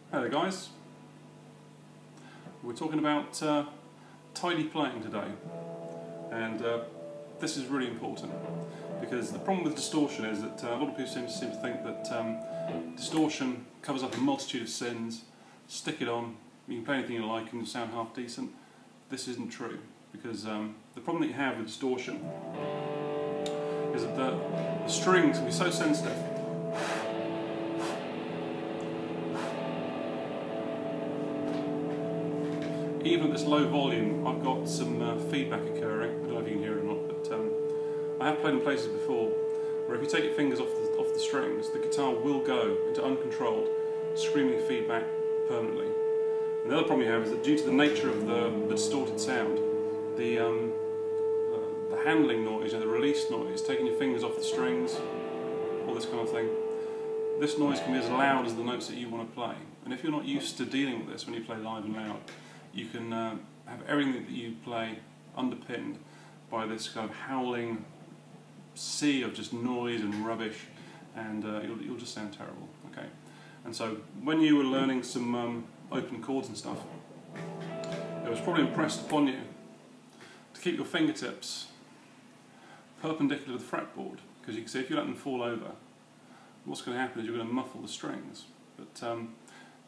Hello guys, we're talking about tidy playing today, and this is really important because the problem with distortion is that a lot of people seem to think that distortion covers up a multitude of sins. Stick it on, you can play anything you like and you'll sound half decent. This isn't true, because the problem that you have with distortion is that the strings can be so sensitive. Even at this low volume, I've got some feedback occurring. I don't know if you can hear it or not, but I have played in places before where if you take your fingers off the strings, the guitar will go into uncontrolled, screaming feedback permanently. And the other problem you have is that due to the nature of the distorted sound, the handling noise, the release noise, taking your fingers off the strings, all this kind of thing, this noise can be as loud as the notes that you want to play. And if you're not used to dealing with this when you play live and loud, you can have everything that you play underpinned by this kind of howling sea of just noise and rubbish, and you'll just sound terrible. Okay, and so when you were learning some open chords and stuff, it was probably impressed upon you to keep your fingertips perpendicular to the fretboard, because you can see if you let them fall over, what's going to happen is you're going to muffle the strings. But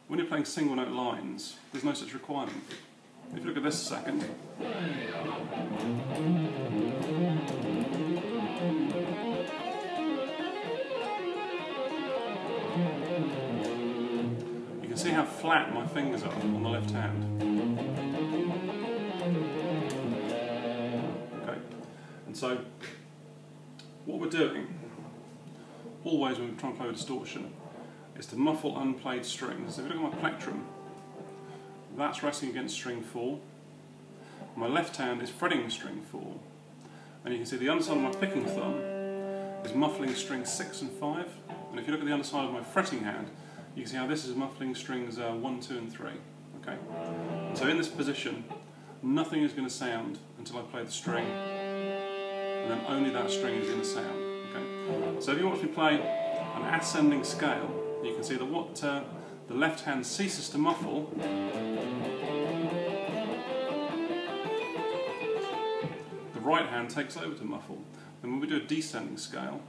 when you're playing single note lines, there's no such requirement. If you look at this a second, you can see how flat my fingers are on the left hand. Okay, and so what we're doing, always when we're trying to play with distortion, is to muffle unplayed strings. So if you look at my plectrum, that's resting against string 4. My left hand is fretting string 4. And you can see the underside of my picking thumb is muffling strings 6 and 5. And if you look at the underside of my fretting hand, you can see how this is muffling strings 1, 2 and 3. Okay? And so in this position, nothing is going to sound until I play the string, and then only that string is going to sound. Okay? So if you watch me play an ascending scale, you can see that what the left hand ceases to muffle, the right hand takes over to muffle. And when we do a descending scale,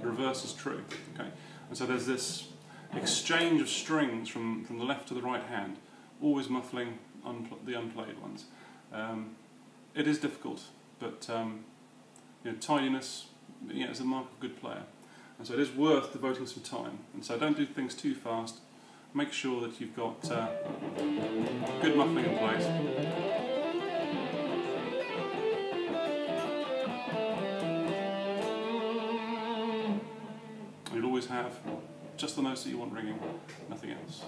the reverse is true. Okay? And so there's this exchange of strings from the left to the right hand, always muffling the unplayed ones. It is difficult, but tidiness is a mark of a good player, and so it is worth devoting some time. And so don't do things too fast. Make sure that you've got good muffling in place. You'll always have just the notes that you want ringing, nothing else.